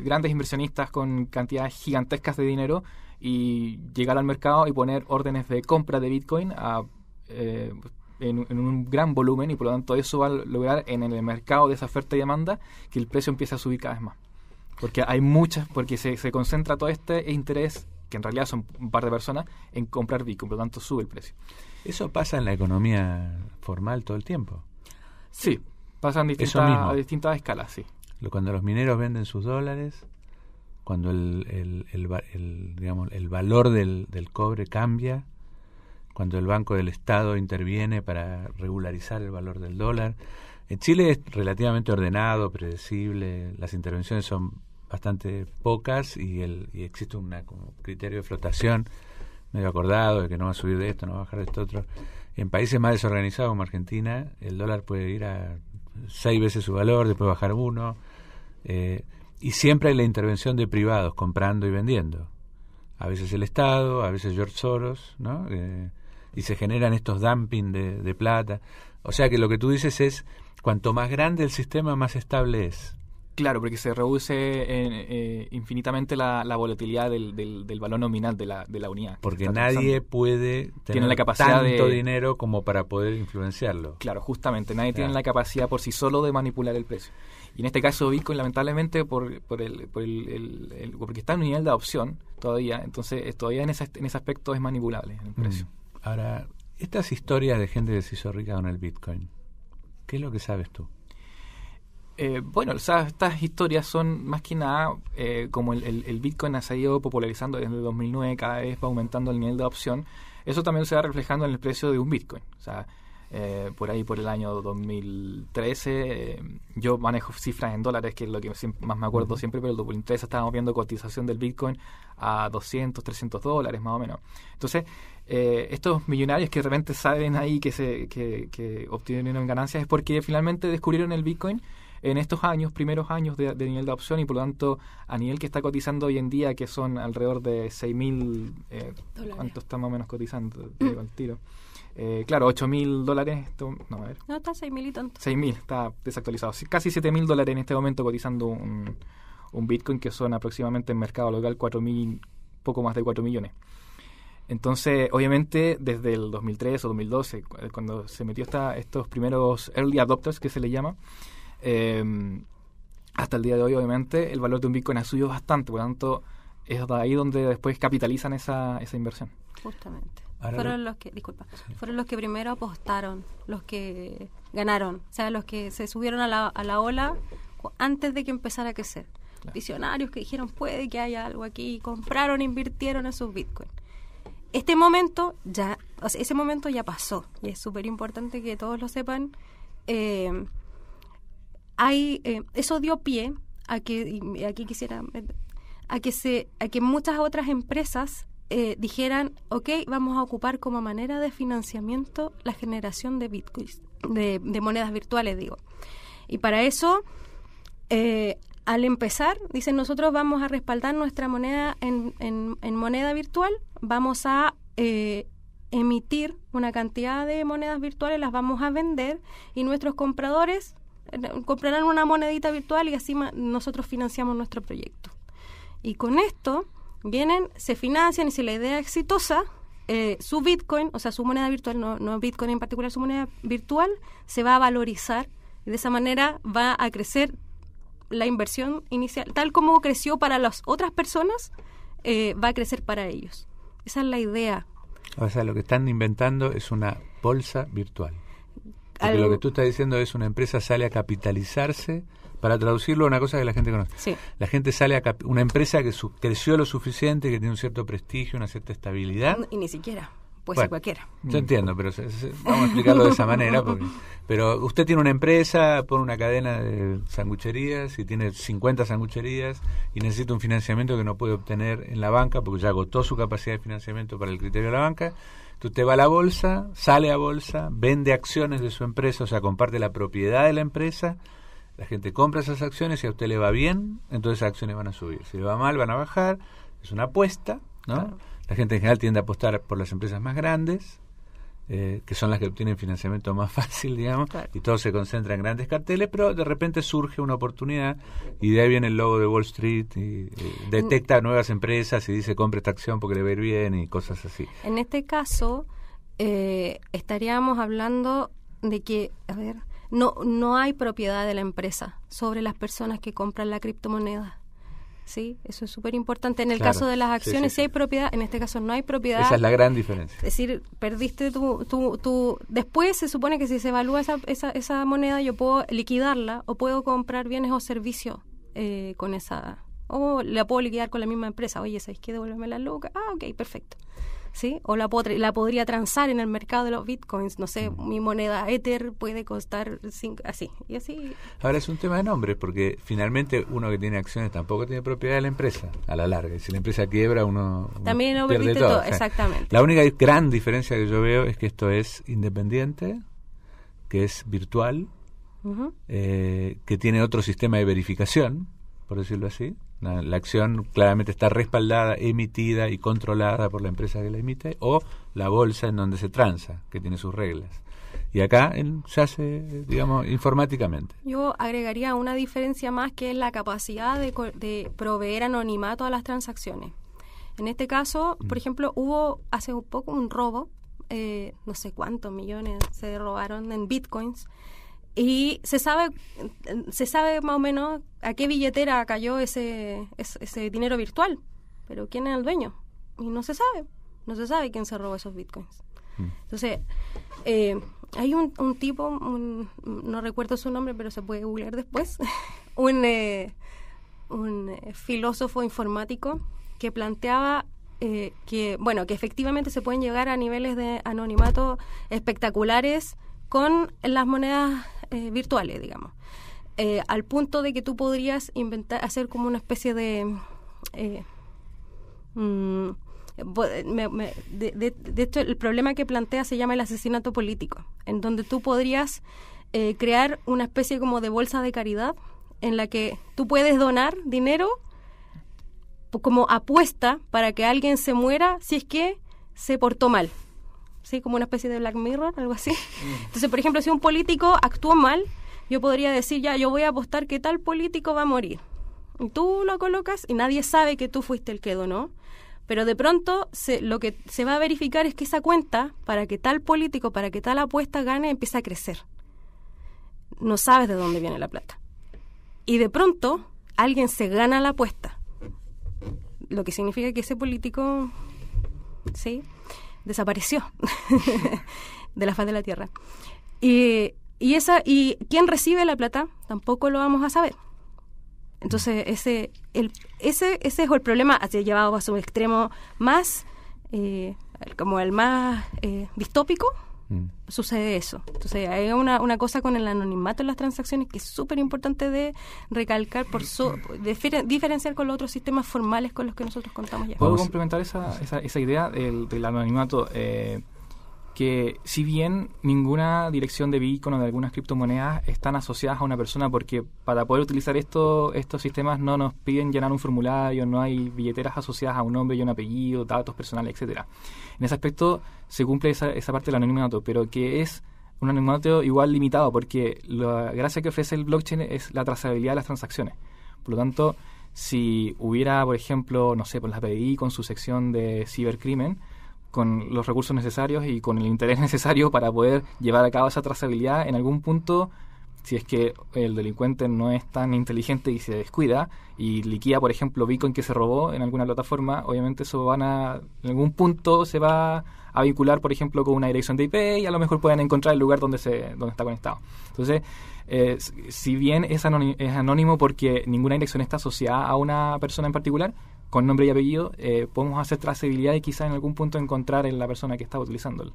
grandes inversionistas con cantidades gigantescas de dinero y llegar al mercado y poner órdenes de compra de Bitcoin en un gran volumen, y por lo tanto eso va a lograr en el mercado de esa oferta y demanda que el precio empiece a subir cada vez más. Porque porque se concentra todo este interés, que en realidad son un par de personas, en comprar Bitcoin, por lo tanto sube el precio. ¿Eso pasa en la economía formal todo el tiempo? Sí, pasan a distintas escalas, sí. Cuando los mineros venden sus dólares, cuando el valor del cobre cambia, cuando el Banco del Estado interviene para regularizar el valor del dólar. En Chile es relativamente ordenado, predecible, las intervenciones son bastante pocas y existe un criterio de flotación medio acordado de que no va a subir de esto, no va a bajar de esto otro. En países más desorganizados como Argentina, el dólar puede ir a 6 veces su valor, después bajar 1, y siempre hay la intervención de privados comprando y vendiendo. A veces el Estado, a veces George Soros, ¿no? Y se generan estos dumping de plata. O sea que lo que tú dices es, cuanto más grande el sistema, más estable es. Claro, porque se reduce infinitamente la volatilidad del valor nominal de la unidad. Porque nadie puede tener la capacidad tanto dinero como para poder influenciarlo. Claro, justamente. Nadie tiene la capacidad por sí solo de manipular el precio. Y en este caso Bitcoin, lamentablemente, porque está en un nivel de adopción todavía, entonces todavía en ese aspecto es manipulable el precio. Ahora, estas historias de gente que se hizo rica con el Bitcoin, ¿qué es lo que sabes tú? Bueno, estas historias son más que nada como el Bitcoin se ha ido popularizando desde 2009, cada vez va aumentando el nivel de adopción. Eso también se va reflejando en el precio de un Bitcoin. O sea, por ahí por el año 2013, yo manejo cifras en dólares, que es lo que más me acuerdo siempre, pero en 2013 estábamos viendo cotización del Bitcoin a $200, $300 más o menos. Entonces, estos millonarios que de repente saben ahí que obtienen ganancias es porque finalmente descubrieron el Bitcoin en estos primeros años de nivel de adopción, y por lo tanto a nivel que está cotizando hoy en día, que son alrededor de 6.000, ¿cuánto está más o menos cotizando? Al tiro. Claro, $8.000. No, a ver. No, está 6.000 y tanto. 6.000, está desactualizado. Casi $7.000 en este momento cotizando un Bitcoin, que son aproximadamente en mercado local poco más de 4 millones. Entonces, obviamente, desde el 2003 o 2012, cuando se metió estos primeros early adopters, que se le llama, hasta el día de hoy, obviamente, el valor de un Bitcoin ha subido bastante. Por lo tanto, es de ahí donde después capitalizan esa inversión. Justamente. Fueron los que primero apostaron, los que ganaron, o sea, los que se subieron a la ola antes de que empezara a crecer. Claro. Visionarios que dijeron, puede que haya algo aquí, compraron, invirtieron en sus Bitcoin. Ese momento ya pasó, y es súper importante que todos lo sepan. Eso dio pie a que, y aquí quisiera, a que muchas otras empresas dijeran, ok, vamos a ocupar como manera de financiamiento la generación de bitcoins, de monedas virtuales, digo. Y para eso, al empezar, dicen, nosotros vamos a respaldar nuestra moneda en moneda virtual, vamos a emitir una cantidad de monedas virtuales, las vamos a vender, y nuestros compradores comprarán una monedita virtual, y así nosotros financiamos nuestro proyecto. Y con esto se financian, y si la idea es exitosa, su Bitcoin, o sea, su moneda virtual, no Bitcoin en particular, su moneda virtual se va a valorizar, y de esa manera va a crecer la inversión inicial. Tal como creció para las otras personas, va a crecer para ellos. Esa es la idea. O sea, lo que están inventando es una bolsa virtual. Porque lo que tú estás diciendo es una empresa sale a capitalizarse. Para traducirlo a una cosa que la gente conoce. Sí. La gente sale una empresa que creció lo suficiente, que tiene un cierto prestigio, una cierta estabilidad. Y ni siquiera, puede ser cualquiera. Yo entiendo, pero vamos a explicarlo de esa manera. Pero usted tiene una empresa, pone una cadena de sangucherías y tiene 50 sangucherías y necesita un financiamiento que no puede obtener en la banca porque ya agotó su capacidad de financiamiento para el criterio de la banca. Entonces usted va a la bolsa, sale a bolsa, vende acciones de su empresa, o sea, comparte la propiedad de la empresa. La gente compra esas acciones, y a usted le va bien, entonces esas acciones van a subir. Si le va mal, van a bajar. Es una apuesta, ¿no? Claro. La gente en general tiende a apostar por las empresas más grandes, que son las que obtienen financiamiento más fácil, digamos, claro. Y todo se concentra en grandes carteles, pero de repente surge una oportunidad, y de ahí viene el logo de Wall Street, y detecta nuevas empresas y dice, compre esta acción porque le va a ir bien, y cosas así. En este caso, estaríamos hablando de que, no hay propiedad de la empresa sobre las personas que compran la criptomoneda. ¿Sí? Eso es súper importante. En el caso de las acciones sí hay propiedad, en este caso no hay propiedad. Esa es la gran diferencia. Es decir, perdiste tu después se supone que si se evalúa esa moneda, yo puedo liquidarla o puedo comprar bienes o servicios con esa, o la puedo liquidar con la misma empresa. Oye, ¿sabes qué? Devuélveme la lucas. Ok, perfecto. ¿Sí? O la podría transar en el mercado de los bitcoins. No sé, mi moneda Ether puede costar así y así. Ahora es un tema de nombres, porque finalmente uno que tiene acciones tampoco tiene propiedad de la empresa a la larga. Y si la empresa quiebra, uno también lo pierde todo. O sea, exactamente. La única gran diferencia que yo veo es que esto es independiente, que es virtual, que tiene otro sistema de verificación, por decirlo así. La acción claramente está respaldada, emitida y controlada por la empresa que la emite, o la bolsa en donde se transa, que tiene sus reglas. Y acá se hace, digamos, informáticamente. Yo agregaría una diferencia más, que es la capacidad de proveer anonimato a las transacciones. En este caso, por ejemplo, hubo hace un poco un robo, no sé cuántos millones se robaron en bitcoins, y se sabe más o menos a qué billetera cayó ese dinero virtual, pero quién es el dueño, y no se sabe quién se robó esos bitcoins. Entonces, hay un tipo, no recuerdo su nombre, pero se puede googlear después, un filósofo informático que planteaba que efectivamente se pueden llegar a niveles de anonimato espectaculares con las monedas virtuales, digamos. Al punto de que tú podrías hacer como una especie de... de hecho, el problema que plantea se llama el asesinato político, en donde tú podrías crear una especie como de bolsa de caridad en la que tú puedes donar dinero como apuesta para que alguien se muera si es que se portó mal. ¿Sí? Como una especie de Black Mirror, algo así. Entonces, por ejemplo, si un político actuó mal, yo podría decir, yo voy a apostar que tal político va a morir. Y tú lo colocas y nadie sabe que tú fuiste el que donó. Pero de pronto lo que se va a verificar es que esa cuenta, para que tal político, para que tal apuesta gane, empieza a crecer. No sabes de dónde viene la plata. Y de pronto alguien se gana la apuesta. Lo que significa que ese político, sí, desapareció de la faz de la tierra. Y quién recibe la plata tampoco lo vamos a saber. Entonces ese es el problema llevado a su extremo más como el más distópico. Sucede eso. Entonces hay una cosa con el anonimato en las transacciones que es súper importante de recalcar, diferenciar con los otros sistemas formales con los que nosotros contamos ya. ¿Puedo complementar esa idea del anonimato? Que si bien ninguna dirección de Bitcoin o de algunas criptomonedas están asociadas a una persona, porque para poder utilizar estos sistemas no nos piden llenar un formulario, no hay billeteras asociadas a un nombre y un apellido, datos personales, etcétera. En ese aspecto se cumple esa parte del anonimato, pero que es un anonimato igual limitado, porque la gracia que ofrece el blockchain es la trazabilidad de las transacciones. Por lo tanto, si hubiera, por ejemplo, no sé, por la PDI con su sección de cibercrimen, con los recursos necesarios y con el interés necesario para poder llevar a cabo esa trazabilidad, en algún punto, si es que el delincuente no es tan inteligente y se descuida y liquida, por ejemplo, Bitcoin que se robó en alguna plataforma, obviamente eso en algún punto se va a vincular, por ejemplo, con una dirección de IP y a lo mejor pueden encontrar el lugar donde está conectado. Entonces, si bien es anónimo porque ninguna dirección está asociada a una persona en particular, con nombre y apellido, podemos hacer trazabilidad y quizás en algún punto encontrar en la persona que está utilizándolo.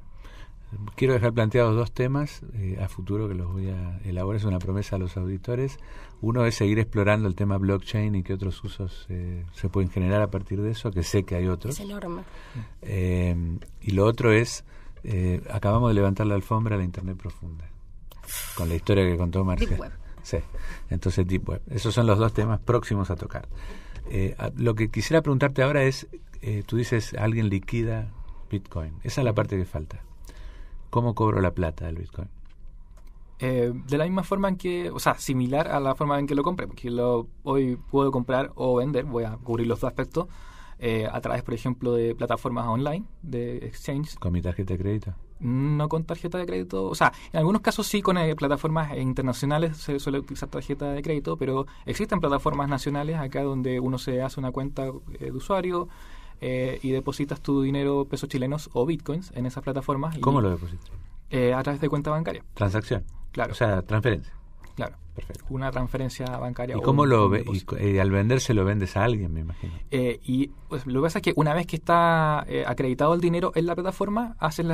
Quiero dejar planteados dos temas a futuro que los voy a elaborar, es una promesa a los auditores. Uno es seguir explorando el tema blockchain y qué otros usos se pueden generar a partir de eso, que sé que hay otros. Es enorme. Y lo otro es, acabamos de levantar la alfombra a la Internet profunda, con la historia que contó Marcia. Deep Web. Sí, entonces Deep Web. Esos son los dos temas próximos a tocar. Lo que quisiera preguntarte ahora es, tú dices, alguien liquida Bitcoin. Esa es la parte que falta. ¿Cómo cobro la plata del Bitcoin? De la misma forma en que, o sea, similar a la forma en que lo compré, porque hoy puedo comprar o vender, voy a cubrir los dos aspectos, a través, por ejemplo, de plataformas online, de exchange. ¿Con mi tarjeta de crédito? No con tarjeta de crédito, o sea, en algunos casos sí con plataformas internacionales se suele utilizar tarjeta de crédito, pero existen plataformas nacionales acá donde uno se hace una cuenta de usuario y depositas tu dinero, pesos chilenos o bitcoins en esas plataformas. ¿Cómo lo depositas? A través de cuenta bancaria. ¿Transacción? Claro. O sea, transferencia. Claro. Perfecto. Una transferencia bancaria. ¿Y cómo lo ves? Y al vender se lo vendes a alguien, me imagino. Y pues, lo que pasa es que una vez que está acreditado el dinero en la plataforma, haces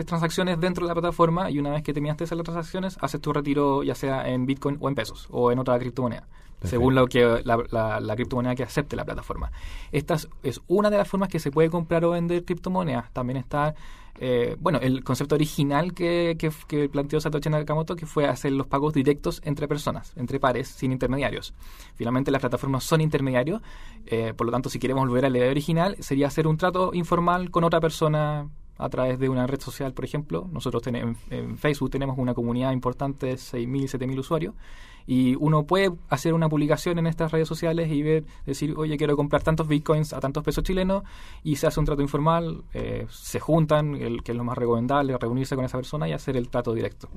transacciones dentro de la plataforma y una vez que terminaste de hacer las transacciones, haces tu retiro ya sea en Bitcoin o en pesos o en otra criptomoneda. Perfecto. Según lo que la criptomoneda que acepte la plataforma. Esta es una de las formas que se puede comprar o vender criptomonedas. También está el concepto original que planteó Satoshi Nakamoto, que fue hacer los pagos directos entre personas, entre pares, sin intermediarios. Finalmente las plataformas son intermediarios, por lo tanto si queremos volver a la idea original, sería hacer un trato informal con otra persona a través de una red social, por ejemplo. Nosotros en Facebook tenemos una comunidad importante de 6.000, 7.000 usuarios y uno puede hacer una publicación en estas redes sociales y decir, oye, quiero comprar tantos bitcoins a tantos pesos chilenos, y se hace un trato informal, se juntan, que es lo más recomendable, reunirse con esa persona y hacer el trato directo.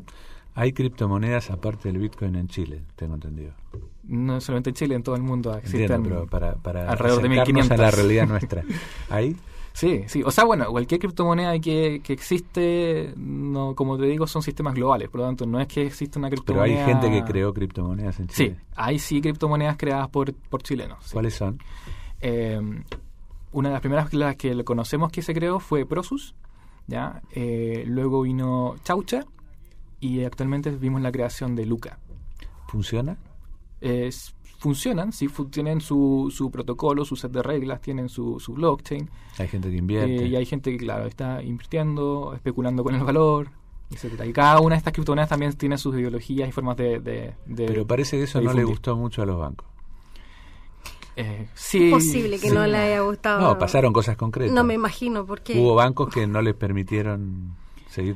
Hay criptomonedas aparte del Bitcoin en Chile, tengo entendido. No solamente en Chile, en todo el mundo existen. Entiendo, pero para alrededor de acercarnos 1500 a la realidad nuestra. ¿Ahí? Sí. O sea, bueno, cualquier criptomoneda que existe, no, como te digo, son sistemas globales. Por lo tanto, no es que exista una criptomoneda... Pero hay gente que creó criptomonedas en Chile. Sí, hay criptomonedas creadas por chilenos. Sí. ¿Cuáles son? Una de las primeras las que conocemos que se creó fue Prosus, ¿ya? Luego vino Chaucha y actualmente vimos la creación de Luca. ¿Funciona? Funcionan, sí, tienen su protocolo, su set de reglas, tienen su blockchain. Hay gente que invierte. Y hay gente que, claro, está invirtiendo, especulando con el valor, etcétera. Y cada una de estas criptomonedas también tiene sus ideologías y formas de Pero parece que eso no le gustó mucho a los bancos. Sí, es posible que no le haya gustado. No, pasaron cosas concretas. No me imagino, porque... Hubo bancos que no les permitieron seguir...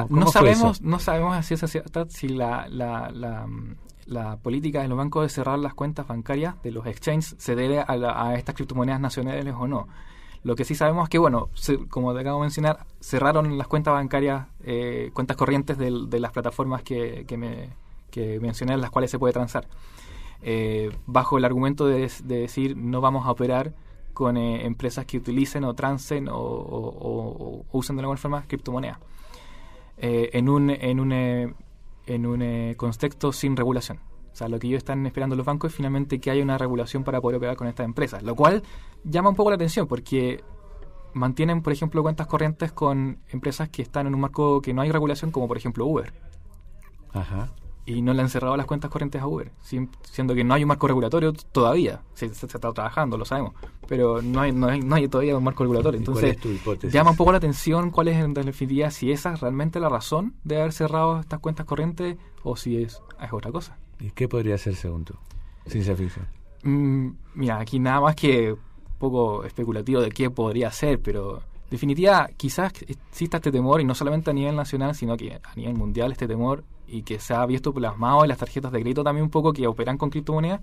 no sabemos a ciencia cierta si la política de los bancos de cerrar las cuentas bancarias de los exchanges se debe a estas criptomonedas nacionales o no. Lo que sí sabemos es que, bueno, como te acabo de mencionar, cerraron las cuentas bancarias, cuentas corrientes de las plataformas que mencioné, en las cuales se puede transar. Bajo el argumento de decir no vamos a operar con empresas que utilicen o transen o usen de alguna forma criptomonedas. En un contexto sin regulación. O sea, lo que ellos están esperando los bancos es finalmente que haya una regulación para poder operar con estas empresas, lo cual llama un poco la atención porque mantienen, por ejemplo, cuentas corrientes con empresas que están en un marco que no hay regulación, como por ejemplo Uber. Ajá. Y no le han cerrado las cuentas corrientes a Uber, siendo que no hay un marco regulatorio todavía. Se está trabajando, lo sabemos, pero no hay todavía un marco regulatorio. Entonces, ¿cuál es tu hipótesis? Llama un poco la atención cuál es en definitiva, si esa es realmente la razón de haber cerrado estas cuentas corrientes o si es otra cosa. ¿Y qué podría ser según tú? Ciencia ficción. Mira, aquí nada más que un poco especulativo de qué podría ser, pero en definitiva quizás exista este temor, y no solamente a nivel nacional, sino que a nivel mundial este temor, y que se ha visto plasmado en las tarjetas de crédito también un poco que operan con criptomonedas,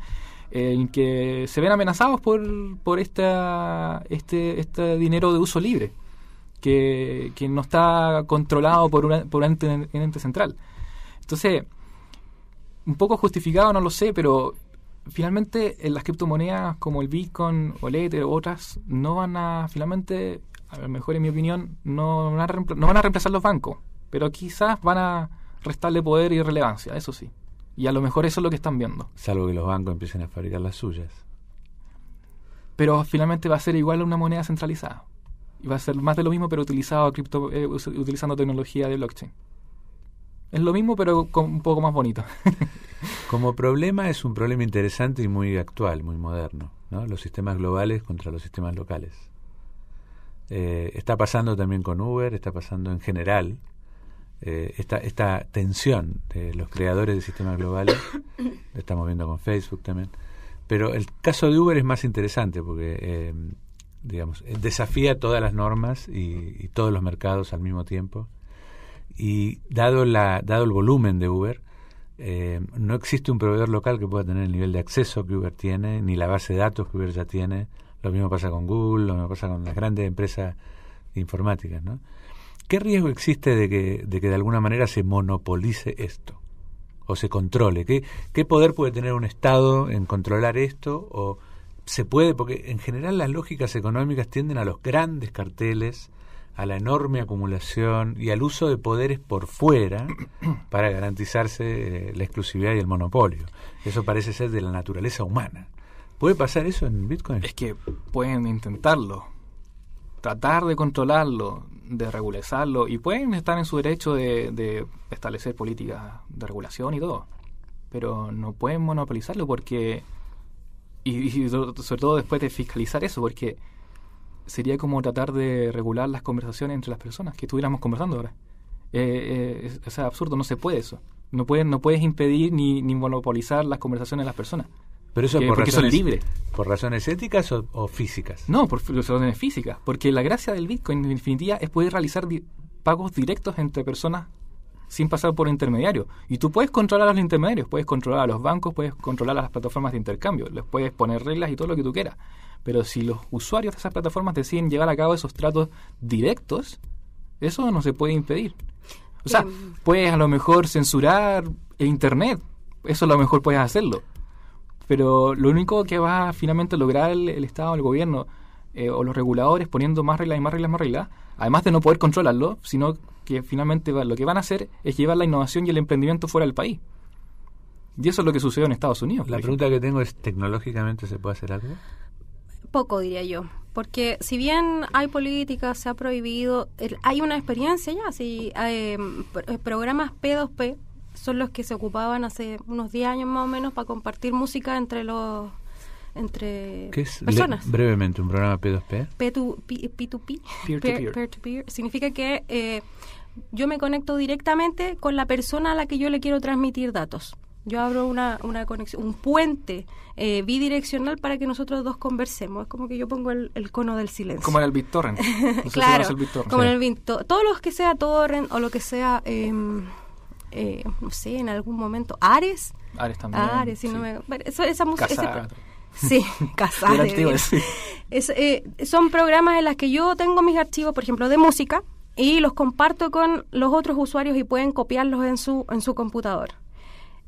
en que se ven amenazados por este dinero de uso libre, que no está controlado por un ente central. Entonces, un poco justificado, no lo sé, pero finalmente las criptomonedas como el Bitcoin o el Ether u otras no van a, finalmente, a lo mejor en mi opinión, no van a reemplazar los bancos, pero quizás van a restarle poder y relevancia, eso sí. Y a lo mejor eso es lo que están viendo. Salvo que los bancos empiecen a fabricar las suyas. Pero finalmente va a ser igual a una moneda centralizada. Y va a ser más de lo mismo, pero utilizando tecnología de blockchain. Es lo mismo, pero un poco más bonito. Como problema es un problema interesante y muy actual, muy moderno, ¿no? Los sistemas globales contra los sistemas locales. Está pasando también con Uber, está pasando en general. Esta tensión de los creadores de sistemas globales, lo estamos viendo con Facebook también. Pero el caso de Uber es más interesante porque, desafía todas las normas y todos los mercados al mismo tiempo. Y dado el volumen de Uber, no existe un proveedor local que pueda tener el nivel de acceso que Uber tiene, ni la base de datos que Uber ya tiene. Lo mismo pasa con Google, lo mismo pasa con las grandes empresas informáticas, ¿no? ¿Qué riesgo existe de que de alguna manera se monopolice esto? O se controle. ¿Qué poder puede tener un Estado en controlar esto? ¿O se puede? Porque en general las lógicas económicas tienden a los grandes carteles, a la enorme acumulación y al uso de poderes por fuera para garantizarse la exclusividad y el monopolio. Eso parece ser de la naturaleza humana. ¿Puede pasar eso en Bitcoin? Es que pueden intentarlo, tratar de controlarlo, de regularizarlo, y pueden estar en su derecho de establecer políticas de regulación y todo, pero no pueden monopolizarlo porque y sobre todo después de fiscalizar eso, porque sería como tratar de regular las conversaciones entre las personas que estuviéramos conversando ahora. Es absurdo, no se puede eso. No puedes impedir ni monopolizar las conversaciones de las personas. Pero eso porque son libres. ¿Por razones éticas o físicas? No, por razones físicas. Porque la gracia del Bitcoin, en definitiva, es poder realizar pagos directos entre personas sin pasar por intermediarios. Y tú puedes controlar a los intermediarios, puedes controlar a los bancos, puedes controlar a las plataformas de intercambio, les puedes poner reglas y todo lo que tú quieras. Pero si los usuarios de esas plataformas deciden llevar a cabo esos tratos directos, eso no se puede impedir. O sea, puedes a lo mejor censurar el Internet, eso a lo mejor puedes hacerlo, pero lo único que va a finalmente lograr el Estado, el gobierno o los reguladores poniendo más reglas y más reglas, más reglas, además de no poder controlarlo, sino que finalmente lo que van a hacer es llevar la innovación y el emprendimiento fuera del país. Y eso es lo que sucedió en Estados Unidos. La pregunta que tengo es, ¿tecnológicamente se puede hacer algo? Poco, diría yo. Porque si bien hay políticas, se ha prohibido, hay una experiencia ya. Si programas P2P son los que se ocupaban hace unos 10 años más o menos para compartir música entre ¿Qué es personas. Brevemente un programa P2P? P2P, Peer-to-peer. Peer-to-peer, significa que yo me conecto directamente con la persona a la que yo le quiero transmitir datos. Yo abro una conexión, un puente bidireccional para que nosotros dos conversemos. Es como que yo pongo el cono del silencio. Como en el BitTorrent. No sé claro, si el BitTorrent. como en el BitTorrent. Todo lo que sea torrent o lo que sea, no sé, en algún momento, Ares. Ares también. Ares, si sí. no me... Esa música... Casar. Sí, Casar. Son programas en los que yo tengo mis archivos, por ejemplo, de música, y los comparto con los otros usuarios y pueden copiarlos en su computador.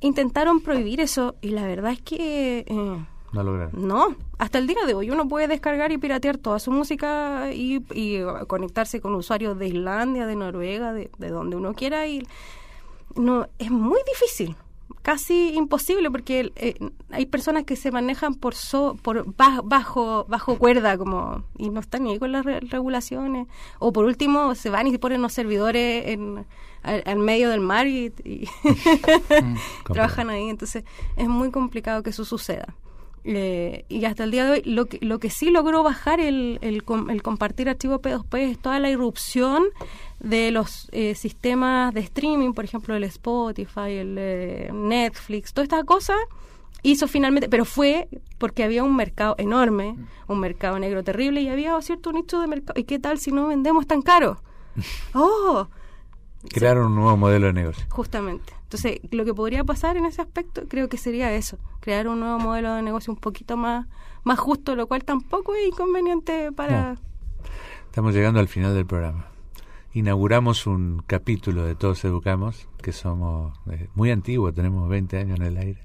Intentaron prohibir eso y la verdad es que no lograron. No, hasta el día de hoy uno puede descargar y piratear toda su música y conectarse con usuarios de Islandia, de Noruega, de donde uno quiera, y no, es muy difícil, casi imposible, porque hay personas que se manejan por bajo cuerda, como, y no están ni ahí con las regulaciones, o por último se van y se ponen los servidores al medio del mar y trabajan ahí. Entonces es muy complicado que eso suceda. Y hasta el día de hoy lo que sí logró bajar el compartir archivos P2P es toda la irrupción de los sistemas de streaming, por ejemplo el Spotify, el Netflix, toda esta cosa hizo finalmente, pero fue porque había un mercado enorme, un mercado negro terrible, y había cierto nicho de mercado. ¿Y qué tal si no vendemos tan caro? ¡Oh! Crearon un nuevo modelo de negocio. Justamente. Entonces, lo que podría pasar en ese aspecto, creo que sería eso, crear un nuevo modelo de negocio un poquito más justo, lo cual tampoco es inconveniente para... No. Estamos llegando al final del programa. Inauguramos un capítulo de Todos Educamos, que somos muy antiguos, tenemos 20 años en el aire.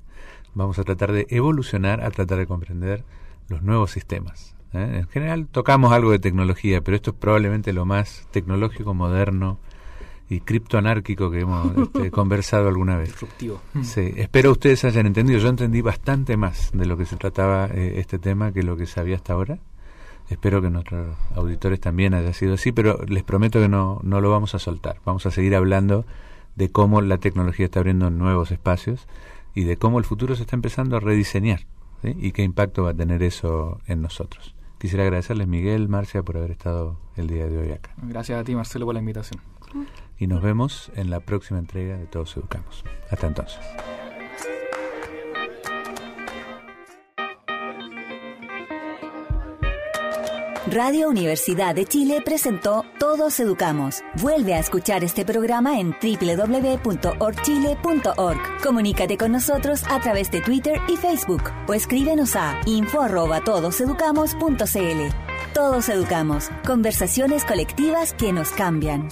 Vamos a tratar de evolucionar, a tratar de comprender los nuevos sistemas. En general tocamos algo de tecnología, pero esto es probablemente lo más tecnológico, moderno y criptoanárquico que hemos conversado alguna vez. Disruptivo. Sí, espero ustedes hayan entendido. Yo entendí bastante más de lo que se trataba este tema que lo que sabía hasta ahora. Espero que nuestros auditores también haya sido así, pero les prometo que no lo vamos a soltar. Vamos a seguir hablando de cómo la tecnología está abriendo nuevos espacios y de cómo el futuro se está empezando a rediseñar, ¿sí? Y qué impacto va a tener eso en nosotros. Quisiera agradecerles, Miguel, Marcia, por haber estado el día de hoy acá. Gracias a ti, Marcelo, por la invitación. Y nos vemos en la próxima entrega de Todos Educamos. Hasta entonces. Radio Universidad de Chile presentó Todos Educamos. Vuelve a escuchar este programa en www.orchile.org. Comunícate con nosotros a través de Twitter y Facebook o escríbenos a info@todoseducamos.cl. Todos Educamos. Conversaciones colectivas que nos cambian.